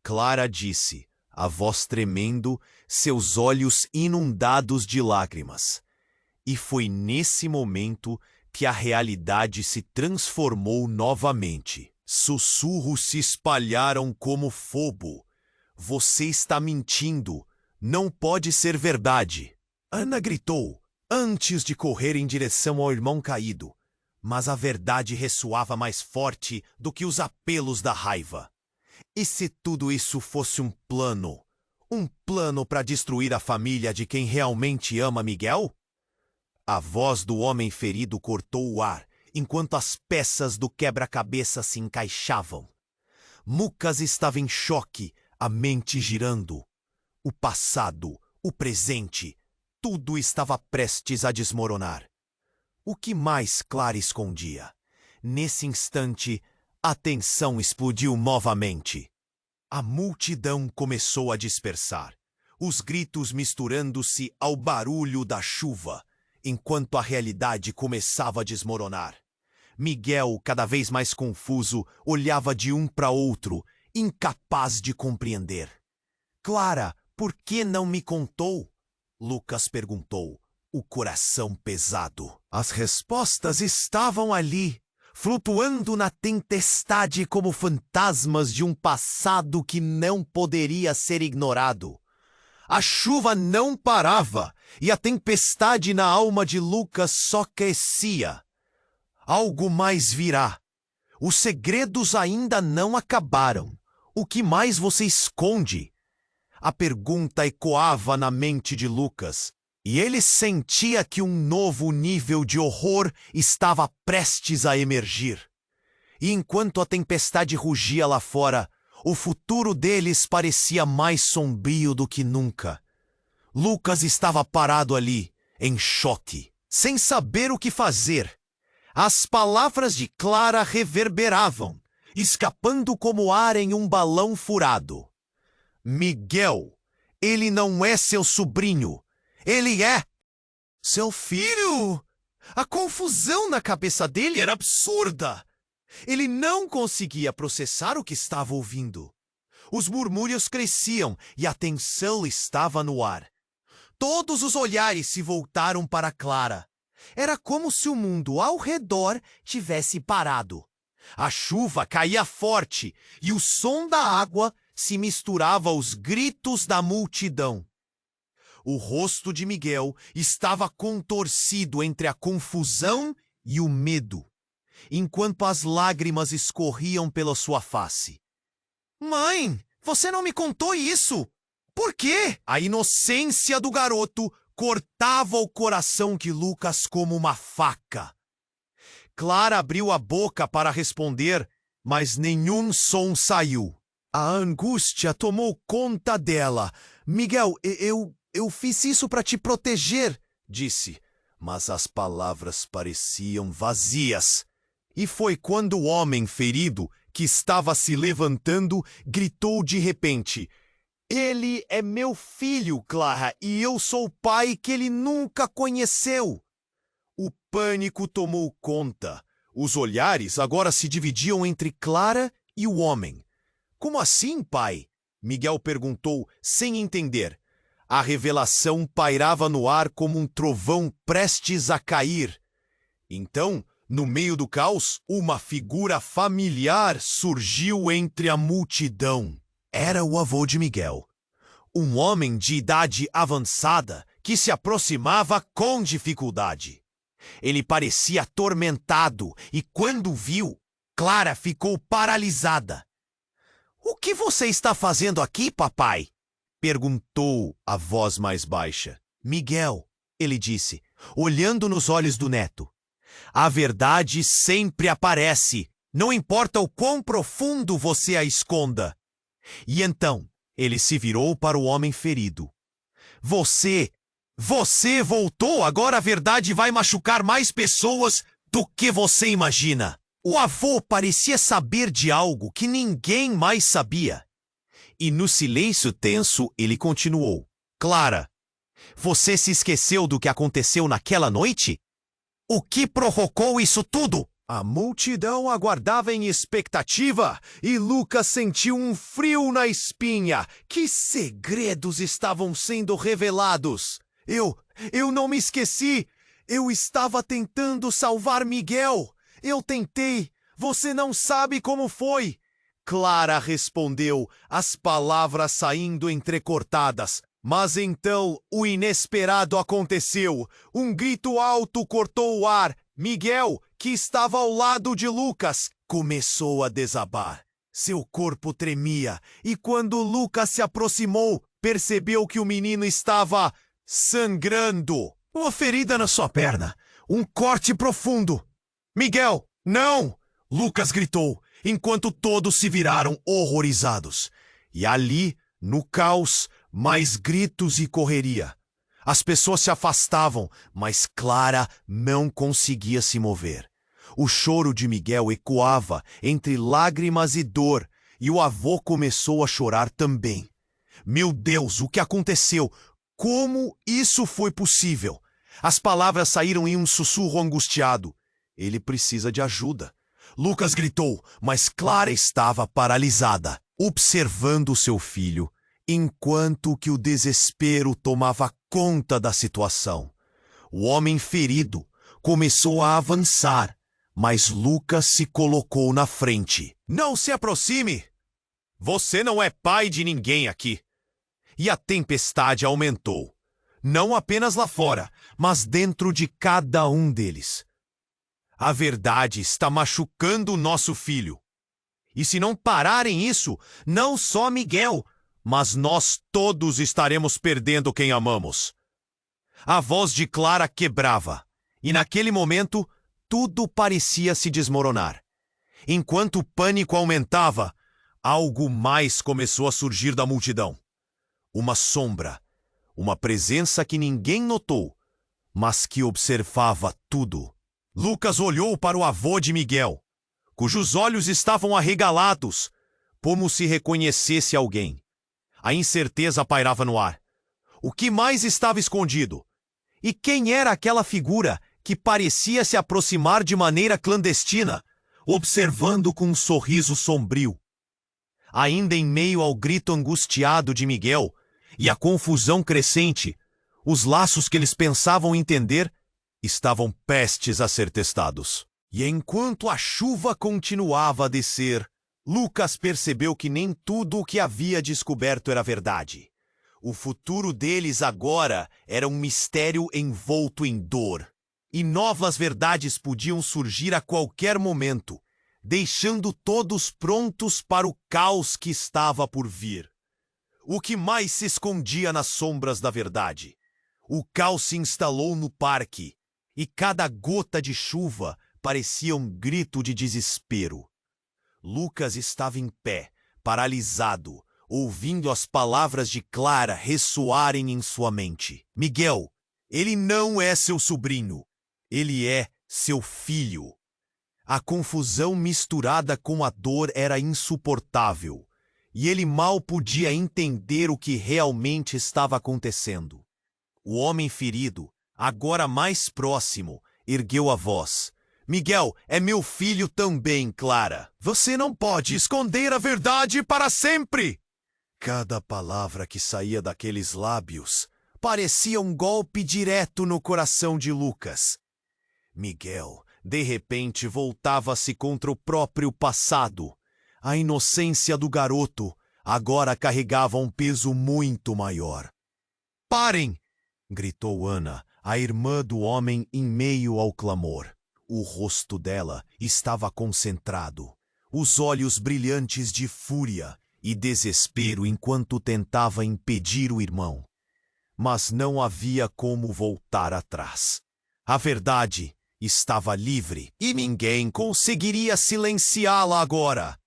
Clara disse, a voz tremendo, seus olhos inundados de lágrimas. E foi nesse momento que a realidade se transformou novamente. Sussurros se espalharam como fogo. "Você está mentindo. Não pode ser verdade." Ana gritou, antes de correr em direção ao irmão caído. Mas a verdade ressoava mais forte do que os apelos da raiva. E se tudo isso fosse um plano? Um plano para destruir a família de quem realmente ama Miguel? A voz do homem ferido cortou o ar, enquanto as peças do quebra-cabeça se encaixavam. Lucas estava em choque, a mente girando. O passado, o presente, tudo estava prestes a desmoronar. O que mais Clara escondia? Nesse instante, a tensão explodiu novamente. A multidão começou a dispersar, os gritos misturando-se ao barulho da chuva, enquanto a realidade começava a desmoronar. Miguel, cada vez mais confuso, olhava de um para outro, incapaz de compreender. "Clara, por que não me contou?" Lucas perguntou, o coração pesado. As respostas estavam ali, flutuando na tempestade como fantasmas de um passado que não poderia ser ignorado. A chuva não parava e a tempestade na alma de Lucas só crescia. Algo mais virá. Os segredos ainda não acabaram. O que mais você esconde? A pergunta ecoava na mente de Lucas, e ele sentia que um novo nível de horror estava prestes a emergir. E enquanto a tempestade rugia lá fora, o futuro deles parecia mais sombrio do que nunca. Lucas estava parado ali, em choque, sem saber o que fazer. As palavras de Clara reverberavam, escapando como ar em um balão furado. "Miguel, ele não é seu sobrinho. Ele é seu filho." A confusão na cabeça dele era absurda. Ele não conseguia processar o que estava ouvindo. Os murmúrios cresciam e a tensão estava no ar. Todos os olhares se voltaram para Clara. Era como se o mundo ao redor tivesse parado. A chuva caía forte e o som da água se misturava aos gritos da multidão. O rosto de Miguel estava contorcido entre a confusão e o medo. enquanto as lágrimas escorriam pela sua face. Mãe, você não me contou isso! Por quê? A inocência do garoto cortava o coração de Lucas como uma faca. Clara abriu a boca para responder, mas nenhum som saiu. A angústia tomou conta dela. Miguel, eu fiz isso para te proteger, disse. Mas as palavras pareciam vazias. E foi quando o homem ferido, que estava se levantando, gritou de repente: Ele é meu filho, Clara, e eu sou o pai que ele nunca conheceu. O pânico tomou conta. Os olhares agora se dividiam entre Clara e o homem. Como assim, pai? Miguel perguntou, sem entender. A revelação pairava no ar como um trovão prestes a cair. Então, no meio do caos, uma figura familiar surgiu entre a multidão. Era o avô de Miguel. Um homem de idade avançada que se aproximava com dificuldade. Ele parecia atormentado e, quando viu, Clara ficou paralisada. O que você está fazendo aqui, papai? Perguntou a voz mais baixa. Miguel, ele disse, olhando nos olhos do neto. A verdade sempre aparece, não importa o quão profundo você a esconda. E então, ele se virou para o homem ferido. Você voltou, agora a verdade vai machucar mais pessoas do que você imagina. O avô parecia saber de algo que ninguém mais sabia. E no silêncio tenso, ele continuou. Clara, você se esqueceu do que aconteceu naquela noite? O que provocou isso tudo? A multidão aguardava em expectativa e Lucas sentiu um frio na espinha. Que segredos estavam sendo revelados? Eu não me esqueci. Eu estava tentando salvar Miguel. Eu tentei. Você não sabe como foi. Clara respondeu, as palavras saindo entrecortadas. Mas então o inesperado aconteceu. Um grito alto cortou o ar. Miguel, que estava ao lado de Lucas, começou a desabar. Seu corpo tremia e quando Lucas se aproximou, percebeu que o menino estava sangrando. Uma ferida na sua perna. Um corte profundo. Miguel, não! Lucas gritou, enquanto todos se viraram horrorizados. E ali, no caos, mais gritos e correria. As pessoas se afastavam, mas Clara não conseguia se mover. O choro de Miguel ecoava entre lágrimas e dor, e o avô começou a chorar também. Meu Deus, o que aconteceu? Como isso foi possível? As palavras saíram em um sussurro angustiado. Ele precisa de ajuda. Lucas gritou, mas Clara estava paralisada, observando seu filho, enquanto que o desespero tomava conta da situação. O homem ferido começou a avançar, mas Lucas se colocou na frente. Não se aproxime! Você não é pai de ninguém aqui. E a tempestade aumentou. Não apenas lá fora, mas dentro de cada um deles. A verdade está machucando o nosso filho. E se não pararem isso, não só Miguel, mas nós todos estaremos perdendo quem amamos. A voz de Clara quebrava, e naquele momento, tudo parecia se desmoronar. Enquanto o pânico aumentava, algo mais começou a surgir da multidão. Uma sombra, uma presença que ninguém notou, mas que observava tudo. Lucas olhou para o avô de Miguel, cujos olhos estavam arregalados, como se reconhecesse alguém. A incerteza pairava no ar. O que mais estava escondido? E quem era aquela figura que parecia se aproximar de maneira clandestina, observando com um sorriso sombrio? Ainda em meio ao grito angustiado de Miguel e a confusão crescente, os laços que eles pensavam entender estavam prestes a ser testados. E enquanto a chuva continuava a descer, Lucas percebeu que nem tudo o que havia descoberto era verdade. O futuro deles agora era um mistério envolto em dor. e novas verdades podiam surgir a qualquer momento, deixando todos prontos para o caos que estava por vir. O que mais se escondia nas sombras da verdade? O caos se instalou no parque, e cada gota de chuva parecia um grito de desespero. Lucas estava em pé, paralisado, ouvindo as palavras de Clara ressoarem em sua mente. Miguel, ele não é seu sobrinho, ele é seu filho. A confusão misturada com a dor era insuportável, e ele mal podia entender o que realmente estava acontecendo. O homem ferido, agora mais próximo, ergueu a voz. Miguel é meu filho também, Clara. Você não pode esconder a verdade para sempre! Cada palavra que saía daqueles lábios parecia um golpe direto no coração de Lucas. Miguel, de repente, voltava-se contra o próprio passado. A inocência do garoto agora carregava um peso muito maior. Parem! Gritou Ana, a irmã do homem, em meio ao clamor. O rosto dela estava concentrado, os olhos brilhantes de fúria e desespero enquanto tentava impedir o irmão. Mas não havia como voltar atrás. A verdade estava livre e ninguém conseguiria silenciá-la agora.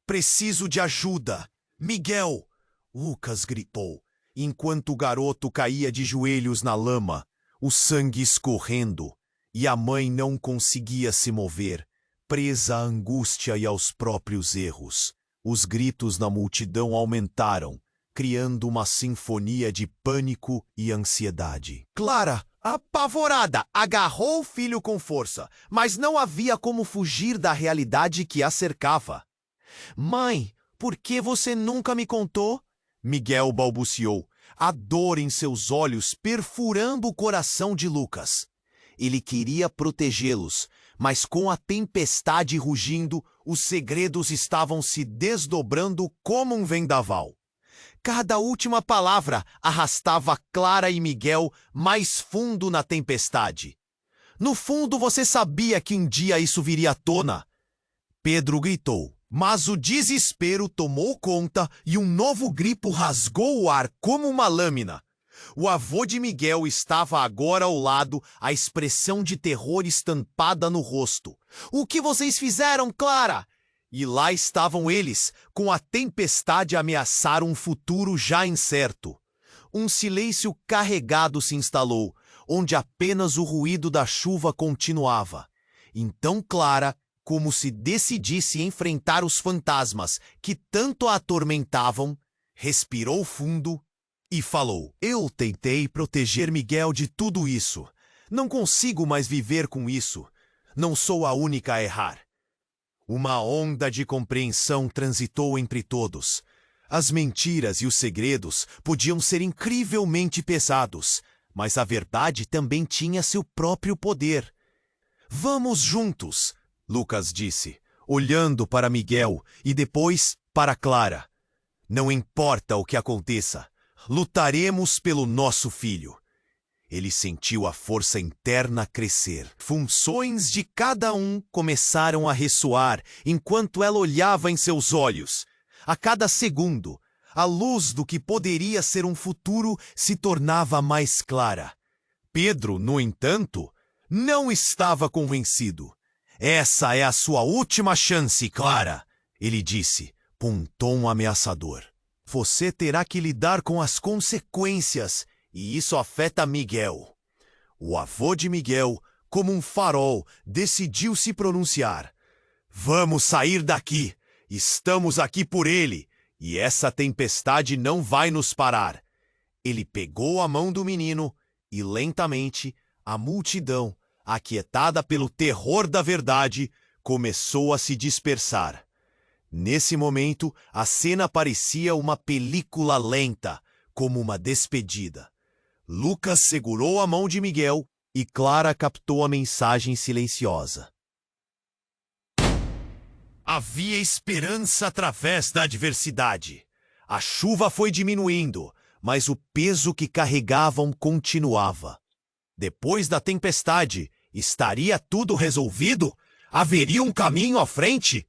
Preciso de ajuda. Miguel! Lucas gritou, enquanto o garoto caía de joelhos na lama, o sangue escorrendo, e a mãe não conseguia se mover, presa à angústia e aos próprios erros. Os gritos na multidão aumentaram, criando uma sinfonia de pânico e ansiedade. Clara, apavorada, agarrou o filho com força, mas não havia como fugir da realidade que a cercava. Mãe, por que você nunca me contou? Miguel balbuciou, a dor em seus olhos perfurando o coração de Lucas. Ele queria protegê-los, mas com a tempestade rugindo, os segredos estavam se desdobrando como um vendaval. Cada última palavra arrastava Clara e Miguel mais fundo na tempestade. No fundo, você sabia que um dia isso viria à tona. Pedro gritou, mas o desespero tomou conta e um novo grito rasgou o ar como uma lâmina. O avô de Miguel estava agora ao lado, a expressão de terror estampada no rosto. O que vocês fizeram, Clara? E lá estavam eles, com a tempestade a ameaçar um futuro já incerto. Um silêncio carregado se instalou, onde apenas o ruído da chuva continuava. Então Clara, como se decidisse enfrentar os fantasmas que tanto a atormentavam, respirou fundo e falou: Eu tentei proteger Miguel de tudo isso. Não consigo mais viver com isso. Não sou a única a errar. Uma onda de compreensão transitou entre todos. As mentiras e os segredos podiam ser incrivelmente pesados, mas a verdade também tinha seu próprio poder. Vamos juntos, Lucas disse, olhando para Miguel e depois para Clara. Não importa o que aconteça, lutaremos pelo nosso filho. Ele sentiu a força interna crescer. Funções de cada um começaram a ressoar enquanto ela olhava em seus olhos. A cada segundo, a luz do que poderia ser um futuro se tornava mais clara. Pedro, no entanto, não estava convencido. Essa é a sua última chance, Clara, ele disse, com um tom ameaçador. Você terá que lidar com as consequências. E isso afeta Miguel. O avô de Miguel, como um farol, decidiu se pronunciar. Vamos sair daqui. Estamos aqui por ele. E essa tempestade não vai nos parar. Ele pegou a mão do menino e, lentamente, a multidão, aquietada pelo terror da verdade, começou a se dispersar. Nesse momento, a cena parecia uma película lenta, como uma despedida. Lucas segurou a mão de Miguel e Clara captou a mensagem silenciosa. Havia esperança através da adversidade. A chuva foi diminuindo, mas o peso que carregavam continuava. Depois da tempestade, Estaria tudo resolvido? Haveria um caminho à frente?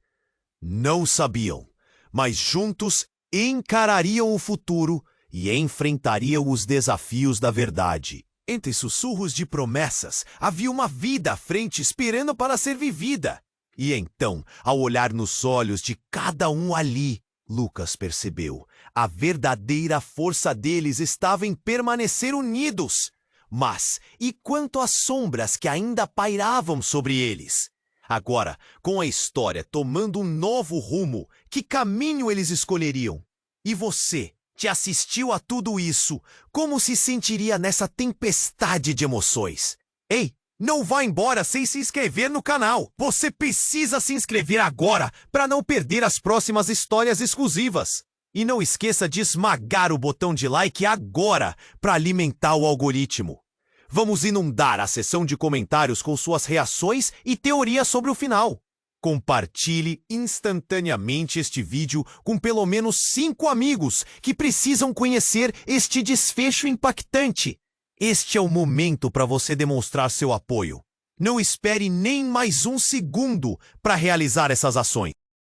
Não sabiam, mas juntos encarariam o futuro e enfrentariam os desafios da verdade. Entre sussurros de promessas, havia uma vida à frente esperando para ser vivida. E então, ao olhar nos olhos de cada um ali, Lucas percebeu: a verdadeira força deles estava em permanecer unidos. Mas, e quanto às sombras que ainda pairavam sobre eles? Agora, com a história tomando um novo rumo, que caminho eles escolheriam? E você, que assistiu a tudo isso, como se sentiria nessa tempestade de emoções? Ei, não vá embora sem se inscrever no canal! Você precisa se inscrever agora para não perder as próximas histórias exclusivas! E não esqueça de esmagar o botão de like agora para alimentar o algoritmo. Vamos inundar a seção de comentários com suas reações e teorias sobre o final. Compartilhe instantaneamente este vídeo com pelo menos 5 amigos que precisam conhecer este desfecho impactante. Este é o momento para você demonstrar seu apoio. Não espere nem mais um segundo para realizar essas ações.